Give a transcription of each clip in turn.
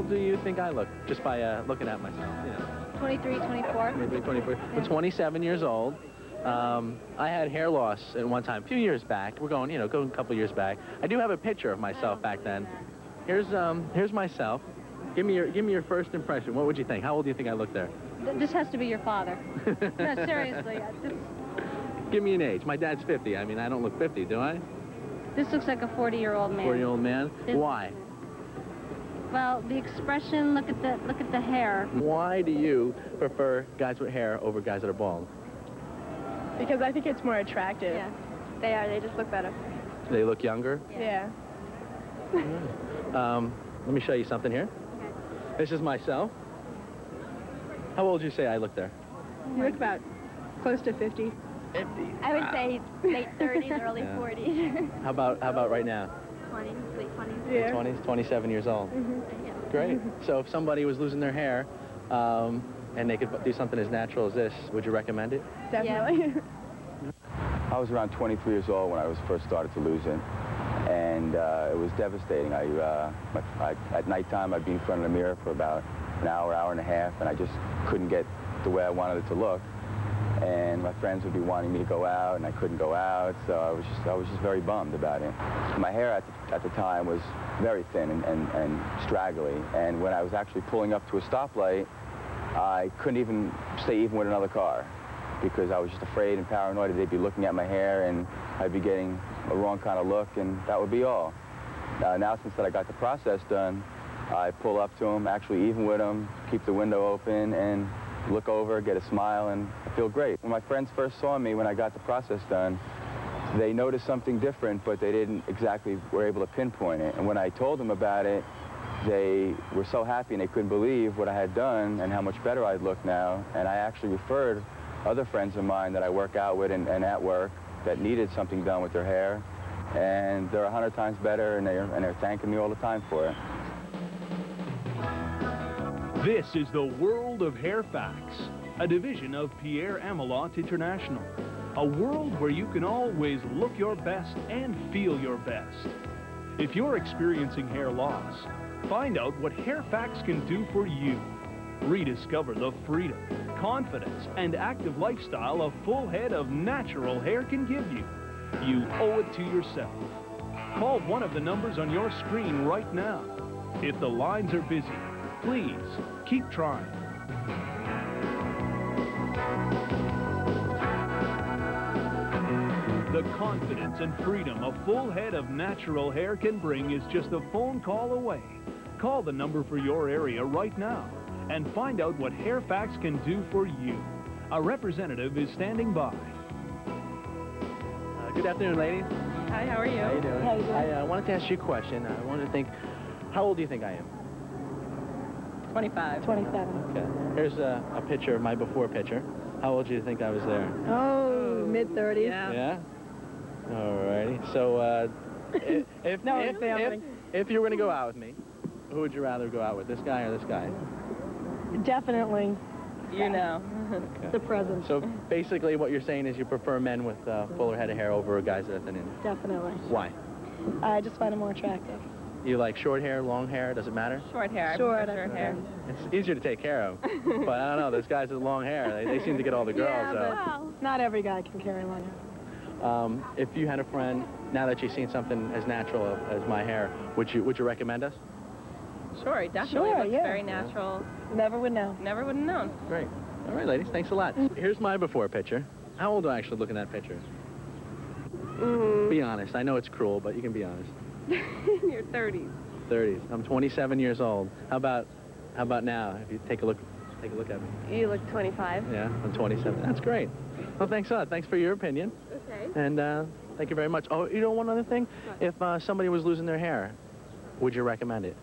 old do you think I look, just by looking at myself? You know, 23, 24. maybe 24. I'm 27 years old. I had hair loss at one time, a few years back. We're going, going a couple years back. I do have a picture of myself back then. Here's myself. Give me your first impression. What would you think? How old do you think I look there? This has to be your father. No, seriously. Give me an age. My dad's 50. I mean, I don't look 50, do I? This looks like a 40-year-old man. 40-year-old man? Why? Well, the expression, look at the hair. Why do you prefer guys with hair over guys that are bald? Because I think it's more attractive. Yeah, they are. They just look better. They look younger? Yeah. Let me show you something here. Okay. This is myself. How old would you say I look there? You look about close to 50. 50. I would say late 30s, early 40s. How about right now? 20s, late 20s. Yeah. 20s, 27 years old. Yeah. Great. So if somebody was losing their hair and they could do something as natural as this, would you recommend it? Definitely. I was around 23 years old when I first started to lose it, and it was devastating. At nighttime, I'd be in front of the mirror for about an hour, hour and a half, and I just couldn't get the way I wanted it to look. And my friends would be wanting me to go out, and I couldn't go out, so I was just very bummed about it. My hair at the time was very thin and straggly, and when I was actually pulling up to a stoplight, I couldn't even stay even with another car because I was just afraid and paranoid that they'd be looking at my hair and I'd be getting a wrong kind of look, and that would be all. Now since I got the process done, I pull up to them, actually even with them, keep the window open, and look over, get a smile, and I feel great. When my friends first saw me when I got the process done, they noticed something different, but they didn't exactly were able to pinpoint it. And when I told them about it, they were so happy and they couldn't believe what I had done and how much better I'd look now. And I actually referred other friends of mine that I work out with and at work that needed something done with their hair, and they're 100 times better, and they're thanking me all the time for it. This is the world of Hairfax, a division of Pierre Amelot International. A world where you can always look your best and feel your best. If you're experiencing hair loss, find out what Hairfax can do for you. Rediscover the freedom, confidence, and active lifestyle a full head of natural hair can give you. You owe it to yourself. Call one of the numbers on your screen right now. If the lines are busy, please keep trying. The confidence and freedom a full head of natural hair can bring is just a phone call away. Call the number for your area right now and find out what Hairfax can do for you. A representative is standing by. Good afternoon, ladies. Hi, how are you? How you doing? How you doing? I wanted to ask you a question. I wanted to think, how old do you think I am? 25. 27. Okay. Here's a picture, my before picture. How old do you think I was there? Oh, mid-30s. Yeah? All righty. So, if you were going to go out with me, who would you rather go out with, this guy or this guy? Definitely. You know. Okay. The present. So basically what you're saying is you prefer men with fuller head of hair over guys that are thin. Definitely. Why? I just find it more attractive. You like short hair, long hair? Does it matter? Short hair. Short hair. It's easier to take care of. But I don't know, those guys with long hair, they seem to get all the girls. Yeah, so. but not every guy can carry long hair. If you had a friend, now that you've seen something as natural as my hair, would you recommend us? Sure, definitely. Sure, looks yeah. very natural. Never would know. Never would have known. Great. All right, ladies, thanks a lot. Here's my before picture. How old do I actually look in that picture? Be honest. I know it's cruel, but you can be honest. Your 30s. 30s. I'm 27 years old. How about now? If you take a look at me. You look 25. Yeah, I'm 27. That's great. Well, thanks a lot. Thanks for your opinion. Okay. And thank you very much. Oh, you know one other thing? If somebody was losing their hair, would you recommend it?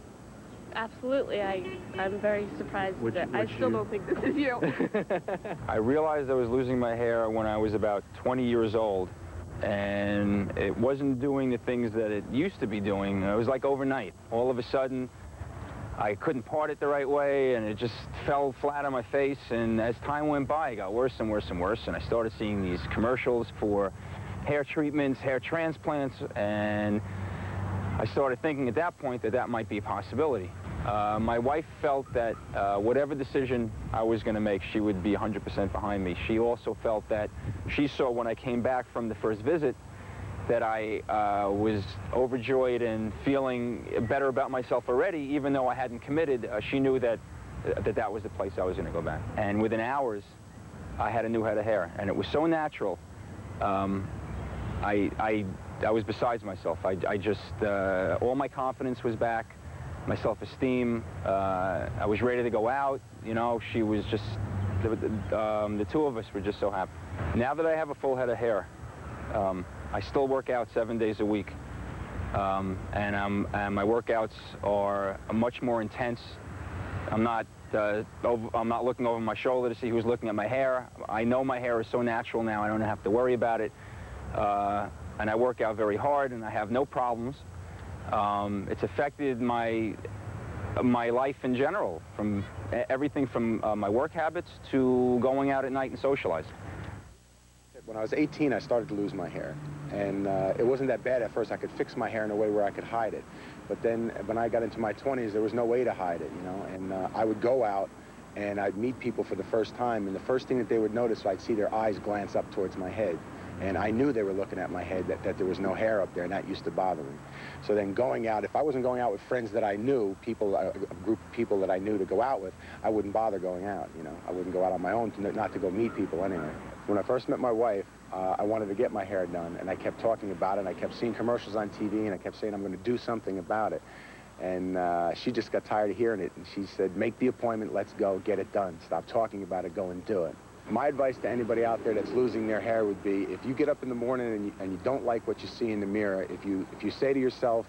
Absolutely. I'm very surprised that I still don't think this is you. I realized I was losing my hair when I was about 20 years old, and it wasn't doing the things that it used to be doing. It was like overnight. All of a sudden, I couldn't part it the right way, and it just fell flat on my face, and as time went by, it got worse and worse and worse, and I started seeing these commercials for hair treatments, hair transplants, and I started thinking at that point that that might be a possibility. My wife felt that whatever decision I was going to make, she would be 100% behind me. She also felt that she saw when I came back from the first visit that I was overjoyed and feeling better about myself already, even though I hadn't committed. She knew that that was the place I was going to go back. And within hours, I had a new head of hair, and it was so natural. I was besides myself. I just, all my confidence was back, my self-esteem. I was ready to go out. You know, she was just, the two of us were just so happy. Now that I have a full head of hair, I still work out 7 days a week, and my workouts are much more intense. I'm not looking over my shoulder to see who's looking at my hair. I know my hair is so natural now, I don't have to worry about it. And I work out very hard, and I have no problems. It's affected my life in general, from everything from my work habits to going out at night and socializing. When I was 18, I started to lose my hair, and it wasn't that bad at first. I could fix my hair in a way where I could hide it. But then when I got into my 20s, there was no way to hide it, you know, and I would go out and I'd meet people for the first time, and the first thing that they would notice, I'd see their eyes glance up towards my head. And I knew they were looking at my head, that there was no hair up there, and that used to bother me. So then going out, if I wasn't going out with friends that I knew, a group of people that I knew to go out with, I wouldn't bother going out, you know. I wouldn't go out on my own, not to go meet people anyway. When I first met my wife, I wanted to get my hair done, and I kept talking about it, and I kept seeing commercials on TV, and I kept saying I'm going to do something about it. And she just got tired of hearing it, and she said, make the appointment, let's go, get it done. Stop talking about it, go and do it. My advice to anybody out there that's losing their hair would be, if you get up in the morning and you don't like what you see in the mirror, if you say to yourself,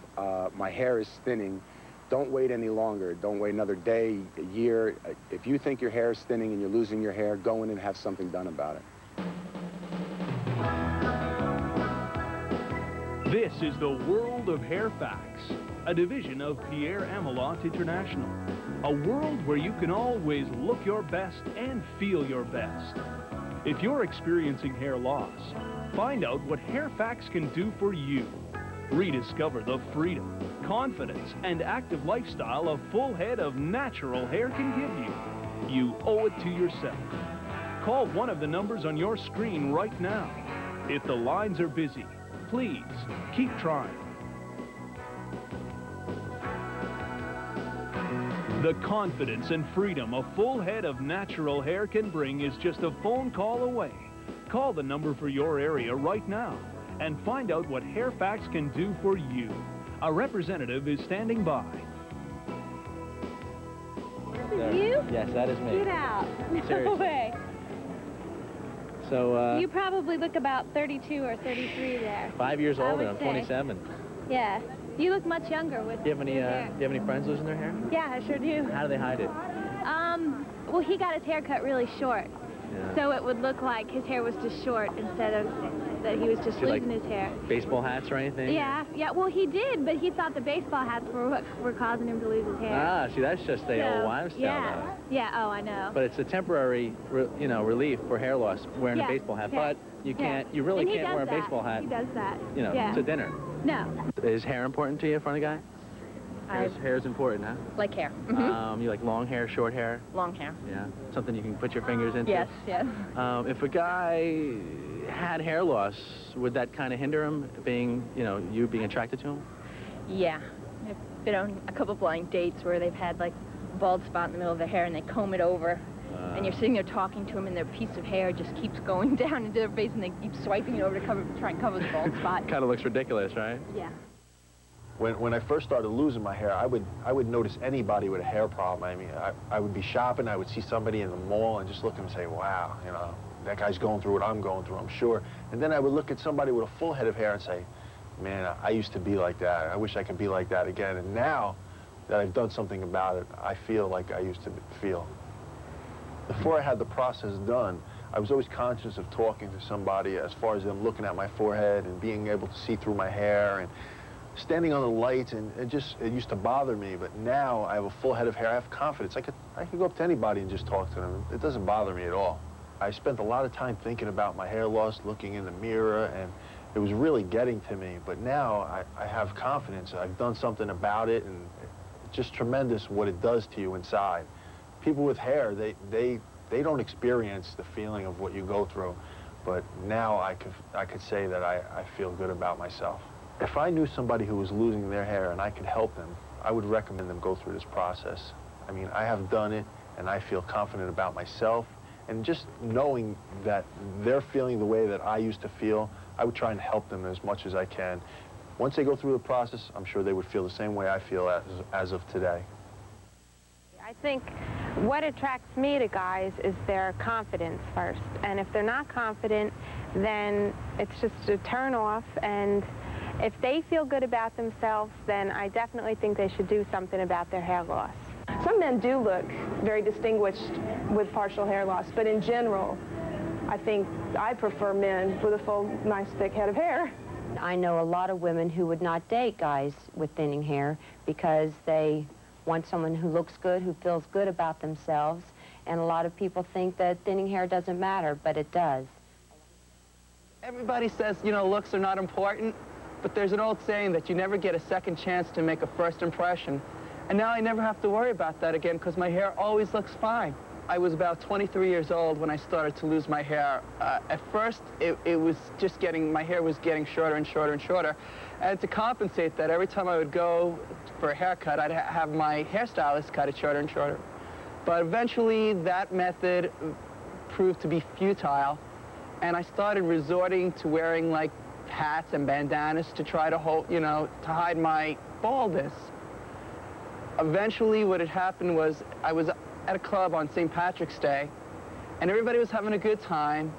my hair is thinning, don't wait any longer. Don't wait another day, a year. If you think your hair is thinning and you're losing your hair, go in and have something done about it. This is the world of Hairfax, a division of Pierre Amelot International. A world where you can always look your best and feel your best. If you're experiencing hair loss, find out what Hairfax can do for you. Rediscover the freedom, confidence, and active lifestyle a full head of natural hair can give you. You owe it to yourself. Call one of the numbers on your screen right now. If the lines are busy, please keep trying. The confidence and freedom a full head of natural hair can bring is just a phone call away. Call the number for your area right now and find out what Hairfax can do for you. A representative is standing by. This is you? Yes, that is me. Get out. No Seriously. way. So, You probably look about 32 or 33 there. 5 years I old would and I'm say. 27. Yeah. You look much younger with Do you have any hair. do you have any friends losing their hair? Yeah, I sure do. How do they hide it? Well, he got his hair cut really short. Yeah. So it would look like his hair was just short instead of that he was just Do you losing like his hair. Baseball hats or anything? Yeah, well, he did, but he thought the baseball hats were what were causing him to lose his hair. Ah, see, that's just the old wives' tale. Yeah, though. yeah, oh, I know. But it's a temporary, relief for hair loss wearing Yeah, a baseball hat. yeah, But you yeah. can't, you really And he can't does wear a that. baseball hat, He does that. Yeah. to dinner. No. Is hair important to you in front of a guy? Hair's important, huh? Like hair. You like long hair, short hair? Long hair. Yeah. Something you can put your fingers into? Yes, yes. If a guy had hair loss, would that kind of hinder him being, you being attracted to him? Yeah. I've been on a couple blind dates where they've had like a bald spot in the middle of their hair and they comb it over. And you're sitting there talking to them and their piece of hair just keeps going down into their face and they keep swiping it over to try and cover the bald spot. Kind of looks ridiculous, right? Yeah. When I first started losing my hair, I would notice anybody with a hair problem. I mean, I would be shopping, I would see somebody in the mall and just look at them and say, wow, that guy's going through what I'm going through, I'm sure. And then I would look at somebody with a full head of hair and say, man, I used to be like that. I wish I could be like that again. And now that I've done something about it, I feel like I used to feel. Before I had the process done, I was always conscious of talking to somebody as far as them looking at my forehead and being able to see through my hair and standing on the lights, and it used to bother me. But now I have a full head of hair. I have confidence. I could go up to anybody and just talk to them. It doesn't bother me at all. I spent a lot of time thinking about my hair loss, looking in the mirror, and it was really getting to me. But now I have confidence. I've done something about it, and just tremendous what it does to you inside. People with hair, they don't experience the feeling of what you go through, but now I could say that I feel good about myself. If I knew somebody who was losing their hair and I could help them, I would recommend them go through this process. I mean, I have done it, and I feel confident about myself, and just knowing that they're feeling the way that I used to feel, I would try and help them as much as I can. Once they go through the process, I'm sure they would feel the same way I feel as of today. I think what attracts me to guys is their confidence first. And if they're not confident, then it's just a turn off. And if they feel good about themselves, then I definitely think they should do something about their hair loss. Some men do look very distinguished with partial hair loss, but in general, I think I prefer men with a full, nice, thick head of hair. I know a lot of women who would not date guys with thinning hair because they want someone who looks good, who feels good about themselves, and a lot of people think that thinning hair doesn't matter, but it does. Everybody says, you know, looks are not important, but there's an old saying that you never get a second chance to make a first impression. And now I never have to worry about that again because my hair always looks fine. I was about 23 years old when I started to lose my hair. At first, it was just my hair was getting shorter and shorter and shorter. And to compensate that, every time I would go for a haircut, I'd have my hairstylist cut it shorter and shorter. But eventually, that method proved to be futile, and I started resorting to wearing, like, hats and bandanas to try to hold, you know, to hide my baldness. Eventually, what had happened was I was at a club on St. Patrick's Day, and everybody was having a good time,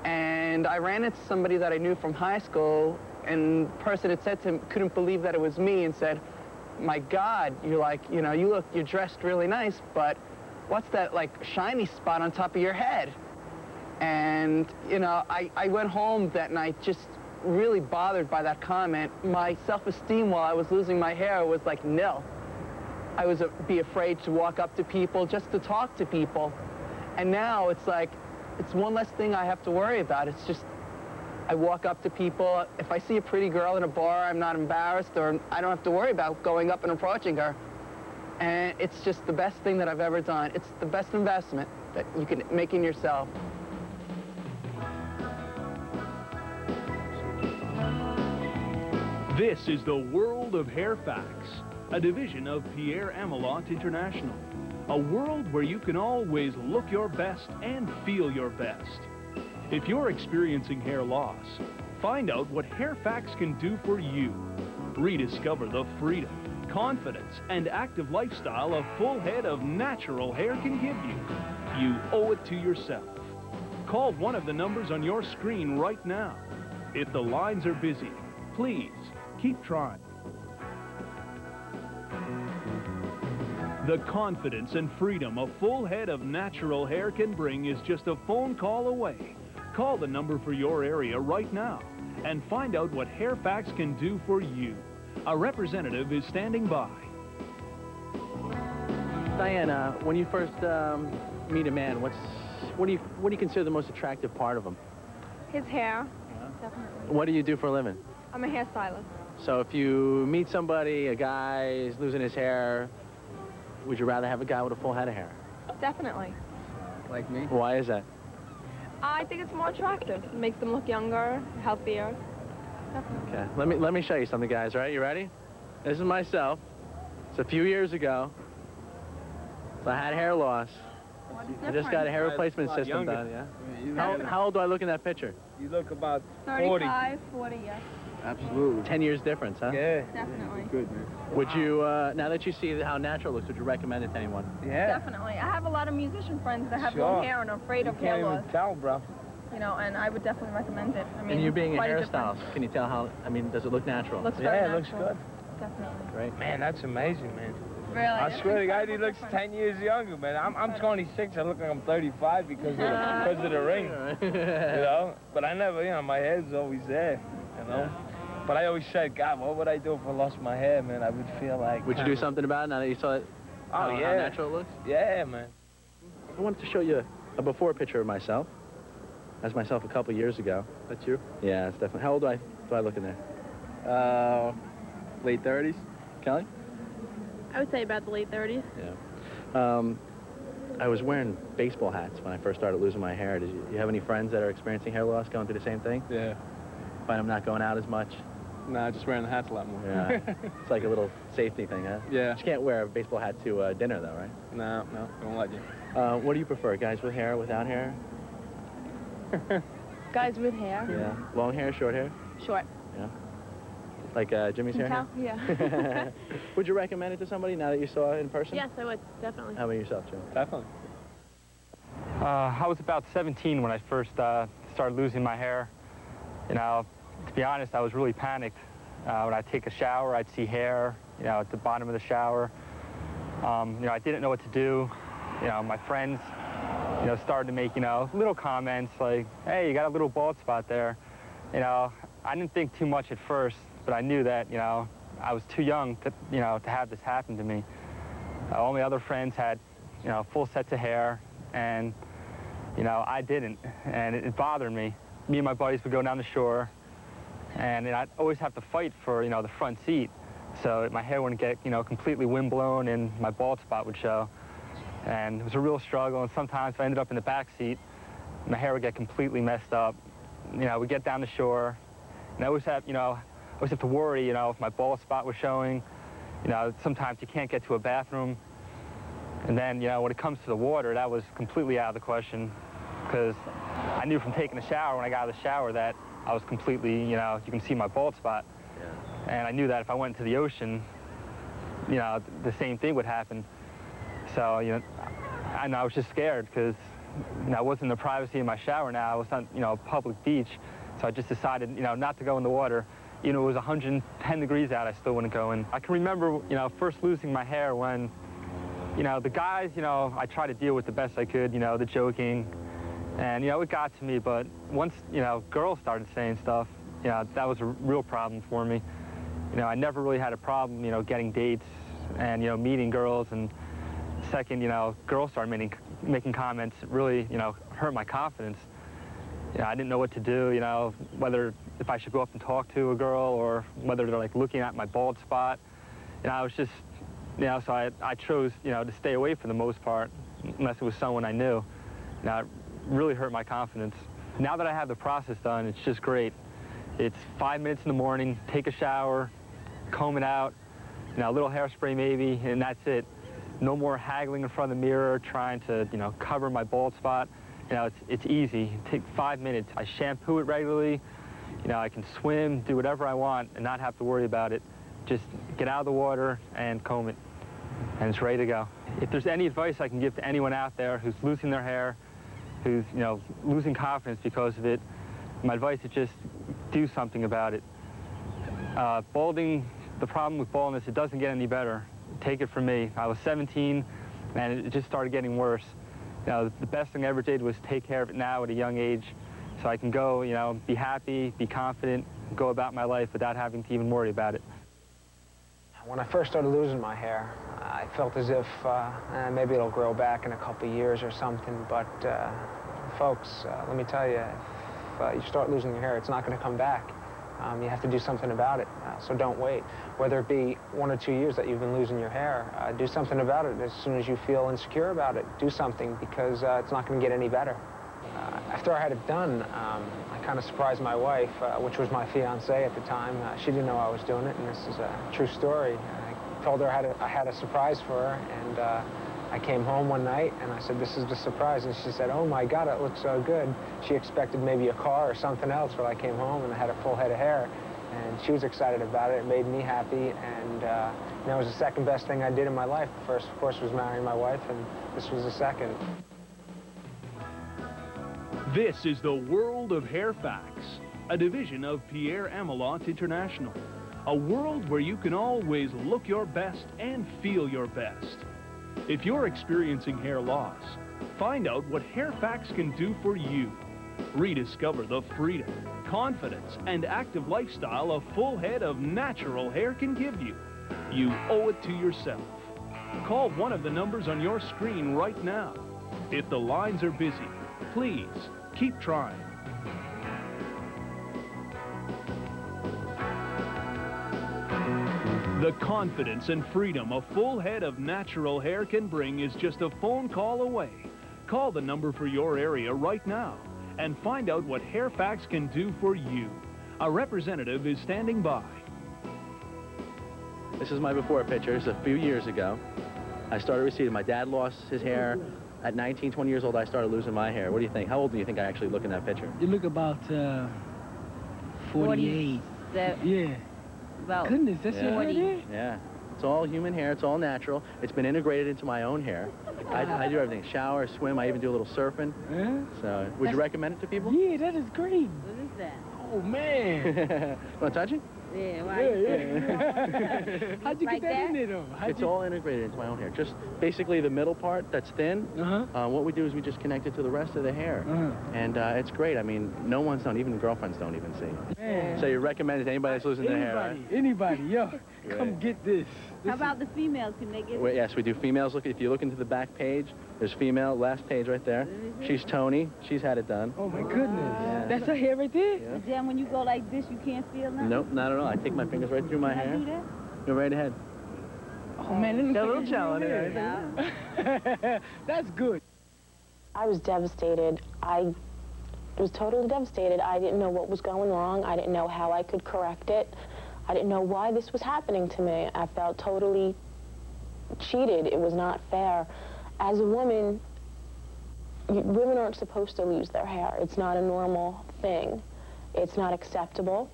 and I ran into somebody that I knew from high school, and the person had said to him, couldn't believe that it was me, and said, my God, you're like, you know, you're dressed really nice, but what's that, like, shiny spot on top of your head? And, you know, I went home that night just really bothered by that comment. My self-esteem while I was losing my hair was like nil. I was be afraid to walk up to people, just to talk to people. And now it's like, it's one less thing I have to worry about. It's just, I walk up to people. If I see a pretty girl in a bar, I'm not embarrassed, or I don't have to worry about going up and approaching her. And it's just the best thing that I've ever done. It's the best investment that you can make in yourself. This is the world of Hairfax, a division of Pierre Amelot International. A world where you can always look your best and feel your best. If you're experiencing hair loss, find out what Hairfax can do for you. Rediscover the freedom, confidence, and active lifestyle a full head of natural hair can give you. You owe it to yourself. Call one of the numbers on your screen right now. If the lines are busy, please keep trying. The confidence and freedom a full head of natural hair can bring is just a phone call away. Call the number for your area right now and find out what Hairfax can do for you. A representative is standing by. Diana, when you first meet a man, what do you consider the most attractive part of him? His hair, definitely. What do you do for a living? I'm a hairstylist. So if you meet somebody, a guy is losing his hair, would you rather have a guy with a full head of hair? Definitely. Like me? Why is that? I think it's more attractive. It makes them look younger, healthier. Definitely. Okay, let me show you something, guys, right? You ready? This is myself. It's a few years ago. So I had hair loss. I just got a hair replacement system done, yeah? How old do I look in that picture? You look about 35, 40, yes. Absolutely. 10 years difference, huh? Yeah. Definitely. Good, man. Would you, now that you see how natural it looks, would you recommend it to anyone? Yeah. Definitely. I have a lot of musician friends that have Sure. long hair and are afraid You of hair can't loss. even tell, bro. You know, and I would definitely recommend it. I mean, And you being a quite hairstylist, can you tell how, I mean, does it look natural? Looks very Yeah, it looks natural. good. Definitely. Great. Man, that's amazing, man. Really? I swear to God, he looks 10 years younger, man. I'm 26. I look like I'm 35 because of the ring. You know? But I never, you know, my hair's always there, you know? But I always said, God, what would I do if I lost my hair, man? I would feel like... Would you do something about it now that you saw it? Oh, how yeah. natural it looks? Yeah, man. I wanted to show you a before picture of myself. That's myself a couple years ago. That's you? Yeah, it's definitely. How old do I look in there? Late 30s. Kelly? I would say about the late 30s. Yeah. I was wearing baseball hats when I first started losing my hair. Did you have any friends that are experiencing hair loss, going through the same thing? Yeah. Find them not going out as much? Nah, just wearing the hats a lot more. Yeah. It's like a little safety thing, huh? Yeah. You can't wear a baseball hat to dinner, though, right? No, don't let you. What do you prefer, guys with hair, without hair? Guys with hair. Yeah. Long hair, short hair? Short. Yeah. Like Jimmy's hair now? Yeah. Would you recommend it to somebody now that you saw it in person? Yes, I would, definitely. How about yourself, Jim? Definitely. I was about 17 when I first started losing my hair. You know, to be honest, I was really panicked. When I'd take a shower, I'd see hair, you know, at the bottom of the shower. You know, I didn't know what to do. You know, my friends, you know, started to make, you know, little comments like, hey, you got a little bald spot there. You know, I didn't think too much at first, but I knew that, you know, I was too young to, you know, to have this happen to me. All my other friends had, you know, full sets of hair, and, you know, I didn't, and it bothered me. Me and my buddies would go down the shore, and I'd always have to fight for, you know, the front seat, so my hair wouldn't get, you know, completely windblown and my bald spot would show. And it was a real struggle, and sometimes if I ended up in the back seat, my hair would get completely messed up. You know, we'd get down the shore, and I always have, you know, I always have to worry, you know, if my bald spot was showing. You know, sometimes you can't get to a bathroom. And then, you know, when it comes to the water, that was completely out of the question, because I knew from taking a shower, when I got out of the shower, that I was completely, you know, you can see my bald spot. Yeah. And I knew that if I went into the ocean, you know, the same thing would happen. So, you know, I was just scared because, you know, I wasn't in the privacy of my shower now. I was on, you know, a public beach. So I just decided, you know, not to go in the water. You know, it was 110 degrees out, I still wouldn't go in. I can remember, you know, first losing my hair when, you know, the guys, you know, I tried to deal with the best I could, you know, the joking. And, you know, it got to me, but once, you know, girls started saying stuff, you know, that was a real problem for me. You know, I never really had a problem, you know, getting dates and, you know, meeting girls. And second, you know, girls started making comments that really, you know, hurt my confidence. You know, I didn't know what to do, you know, whether if I should go up and talk to a girl or whether they're, like, looking at my bald spot. You know, I was just, you know, so I chose, you know, to stay away for the most part, unless it was someone I knew. You know, it really hurt my confidence. Now that I have the process done, it's just great. It's 5 minutes in the morning, take a shower, comb it out, you know, a little hairspray maybe, and that's it. No more haggling in front of the mirror, trying to, you know, cover my bald spot. You know, it's easy. Take 5 minutes. I shampoo it regularly. You know, I can swim, do whatever I want, and not have to worry about it. Just get out of the water and comb it, and it's ready to go. If there's any advice I can give to anyone out there who's losing their hair, who's, you know, losing confidence because of it, my advice is just do something about it. Balding, the problem with baldness, it doesn't get any better. Take it from me. I was 17, and it just started getting worse. You know, the best thing I ever did was take care of it now at a young age, so I can go, you know, be happy, be confident, go about my life without having to even worry about it. When I first started losing my hair, I felt as if maybe it'll grow back in a couple of years or something, but folks, let me tell you, if you start losing your hair, it's not going to come back. You have to do something about it, so don't wait. Whether it be 1 or 2 years that you've been losing your hair, do something about it. As soon as you feel insecure about it, do something, because it's not going to get any better. After I had it done, I kind of surprised my wife, which was my fiancée at the time. She didn't know I was doing it, and this is a true story. I told her I had a surprise for her, and I came home one night, and I said, this is the surprise, and she said, oh my God, it looks so good. She expected maybe a car or something else, but I came home and I had a full head of hair, and she was excited about it. It made me happy, and that was the second best thing I did in my life. The first, of course, was marrying my wife, and this was the second. This is the world of Hairfax, a division of Pierre Amelot International. A world where you can always look your best and feel your best. If you're experiencing hair loss, find out what Hairfax can do for you. Rediscover the freedom, confidence, and active lifestyle a full head of natural hair can give you. You owe it to yourself. Call one of the numbers on your screen right now. If the lines are busy, please keep trying. The confidence and freedom a full head of natural hair can bring is just a phone call away. Call the number for your area right now and find out what Hairfax can do for you. A representative is standing by. This is my before pictures a few years ago. I started receding. My dad lost his hair. At 19, 20 years old, I started losing my hair. What do you think? How old do you think I actually look in that picture? You look about 48. Yeah. Well, goodness, that's your hair? Yeah. It's all human hair. It's all natural. It's been integrated into my own hair. I do everything. Shower, swim. I even do a little surfing. Yeah? So, would you recommend it to people? Yeah, that is great. What is that? Oh, man. Want to touch it? Yeah, yeah. How'd you get that in there, though? It's all integrated into my own hair. Just basically the middle part that's thin. What we do is we just connect it to the rest of the hair. And it's great. I mean, no one's done, even girlfriends don't even see. Man. So you recommend it to anybody that's losing their hair, right? Anybody, yo, come get this. How about the females? Can they get it? Yes, we do females. Look, if you look into the back page, there's female, last page right there. She's Tony. She's had it done. Oh, my goodness. Yeah. That's her hair right there? Yeah. Then when you go like this, you can't feel nothing? Nope, not at all. I take my fingers right through my hair. Can I do that? Go right ahead. Oh, man. Got a little challenge there. That's good. I was devastated. I was totally devastated. I didn't know what was going wrong. I didn't know how I could correct it. I didn't know why this was happening to me. I felt totally cheated. It was not fair. As a woman, women aren't supposed to lose their hair. It's not a normal thing. It's not acceptable.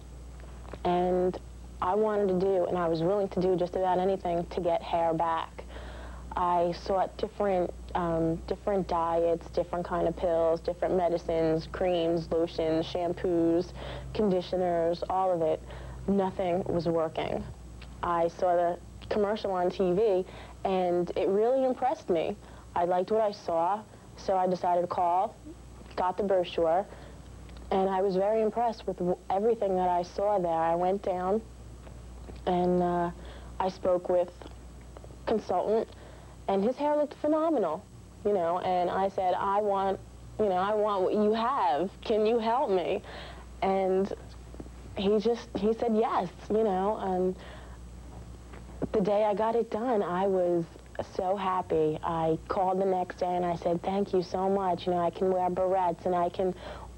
And I wanted to do, and I was willing to do just about anything to get hair back. I sought different diets, different kind of pills, different medicines, creams, lotions, shampoos, conditioners, all of it. Nothing was working. I saw the commercial on TV, and it really impressed me. I liked what I saw, so I decided to call, got the brochure, and I was very impressed with everything that I saw there. I went down, and I spoke with a consultant, and his hair looked phenomenal, you know, and I said, I want what you have. Can you help me? And he said yes, you know, and the day I got it done, I was so happy. I called the next day and I said, thank you so much. You know, I can wear barrettes and I can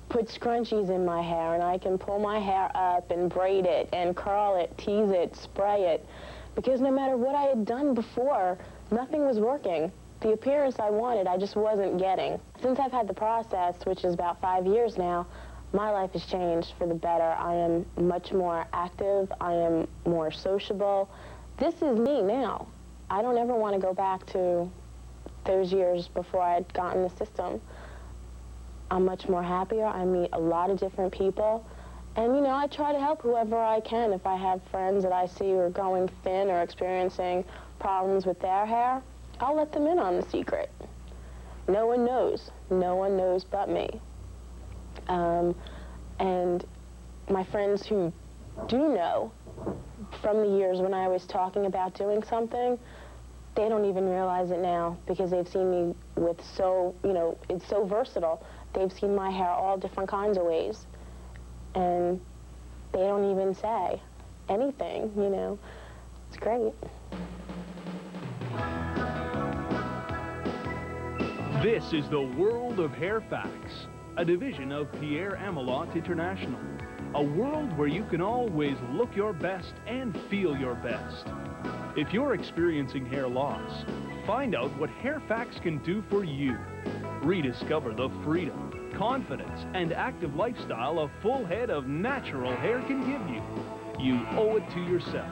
put scrunchies in my hair and I can pull my hair up and braid it and curl it, tease it, spray it. Because no matter what I had done before, nothing was working. The appearance I wanted, I just wasn't getting. Since I've had the process, which is about 5 years now, my life has changed for the better. I am much more active. I am more sociable. This is me now. I don't ever want to go back to those years before I had gotten the system. I'm much more happier. I meet a lot of different people. And, you know, I try to help whoever I can. If I have friends that I see who are going thin or experiencing problems with their hair, I'll let them in on the secret. No one knows. No one knows but me. And my friends who do know from the years when I was talking about doing something, they don't even realize it now because they've seen me with it's so versatile. They've seen my hair all different kinds of ways. And they don't even say anything, you know. It's great. This is the world of Hairfax, a division of Pierre Amelot International. A world where you can always look your best and feel your best. If you're experiencing hair loss, find out what Hairfax can do for you. Rediscover the freedom, confidence, and active lifestyle a full head of natural hair can give you. You owe it to yourself.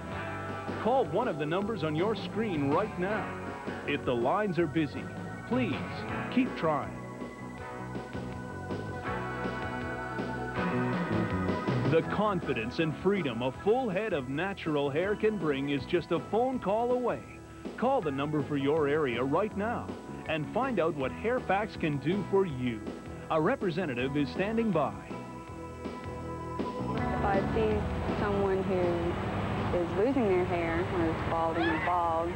Call one of the numbers on your screen right now. If the lines are busy, please keep trying. The confidence and freedom a full head of natural hair can bring is just a phone call away. Call the number for your area right now and find out what Hairfax can do for you. A representative is standing by. If I see someone who is losing their hair, or is balding or bald,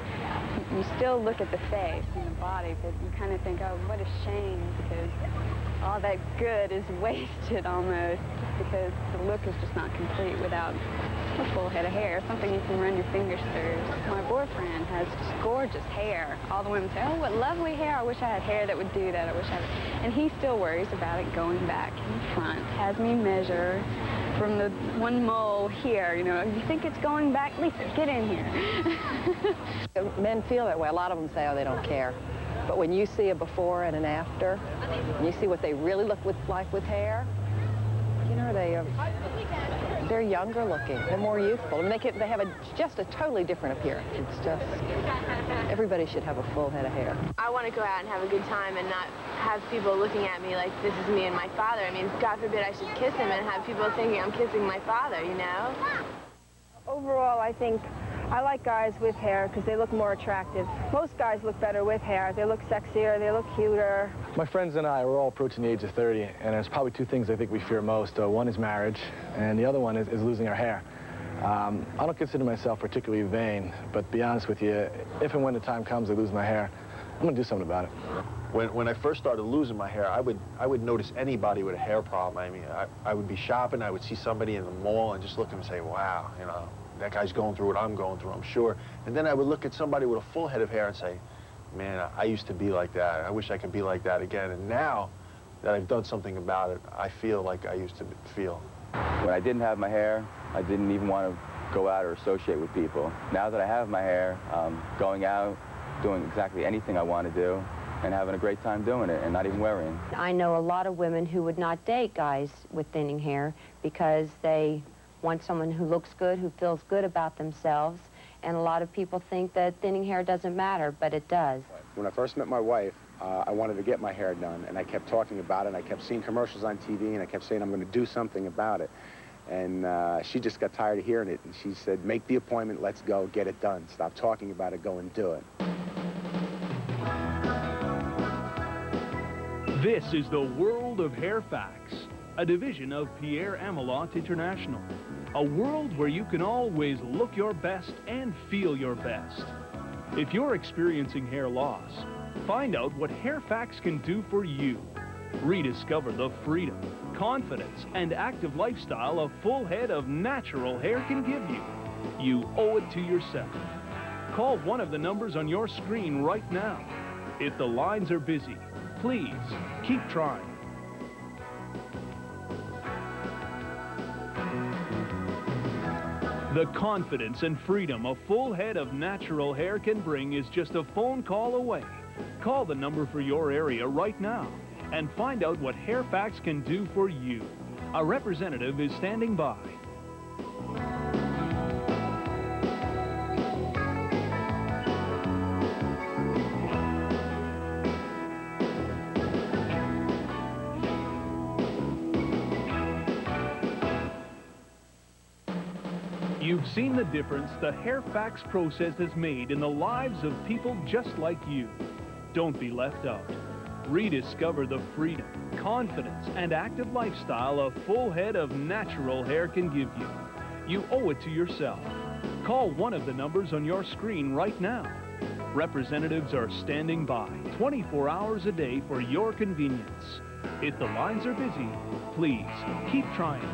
you still look at the face and the body, but you kind of think, oh, what a shame, because all that good is wasted almost. because the look is just not complete without a full head of hair, something you can run your fingers through. My boyfriend has just gorgeous hair. All the women say, oh, what lovely hair. I wish I had hair that would do that. I wish I had. And he still worries about it going back in front, has me measure from the one mole here, you know. You think it's going back? Lisa, get in here. Men feel that way. A lot of them say, oh, they don't care. But when you see a before and an after, and you see what they really look like with hair, you know, they're younger looking. They're more youthful. I mean, they have just a totally different appearance. It's just, everybody should have a full head of hair. I want to go out and have a good time and not have people looking at me like this is me and my father. I mean, God forbid I should kiss him and have people thinking I'm kissing my father, you know? Overall, I think I like guys with hair because they look more attractive. Most guys look better with hair. They look sexier, they look cuter. My friends and I, we're all approaching the age of 30, and there's probably two things I think we fear most. One is marriage, and the other one is losing our hair. I don't consider myself particularly vain, but to be honest with you, if and when the time comes I lose my hair, I'm going to do something about it. When I first started losing my hair, I would notice anybody with a hair problem. I mean, I would be shopping, I would see somebody in the mall and just look at them and say, wow, you know, that guy's going through what I'm going through, I'm sure. And then I would look at somebody with a full head of hair and say, man, I used to be like that. I wish I could be like that again. And now that I've done something about it, I feel like I used to feel. When I didn't have my hair, I didn't even want to go out or associate with people. Now that I have my hair, going out, doing exactly anything I want to do, and having a great time doing it and not even worrying. I know a lot of women who would not date guys with thinning hair because they want someone who looks good, who feels good about themselves, and a lot of people think that thinning hair doesn't matter, but it does. When I first met my wife, I wanted to get my hair done, and I kept talking about it, and I kept seeing commercials on TV, and I kept saying I'm going to do something about it. And she just got tired of hearing it, and she said, make the appointment, let's go, get it done. Stop talking about it, go and do it. This is the world of Hairfax, a division of Pierre Amelot International. A world where you can always look your best and feel your best. If you're experiencing hair loss, find out what Hairfax can do for you. Rediscover the freedom, confidence, and active lifestyle a full head of natural hair can give you. You owe it to yourself. Call one of the numbers on your screen right now. If the lines are busy, please keep trying. The confidence and freedom a full head of natural hair can bring is just a phone call away. Call the number for your area right now and find out what Hairfax can do for you. A representative is standing by. You've seen the difference the Hairfax process has made in the lives of people just like you. Don't be left out. Rediscover the freedom, confidence, and active lifestyle a full head of natural hair can give you. You owe it to yourself. Call one of the numbers on your screen right now. Representatives are standing by 24 hours a day for your convenience. If the lines are busy, please keep trying.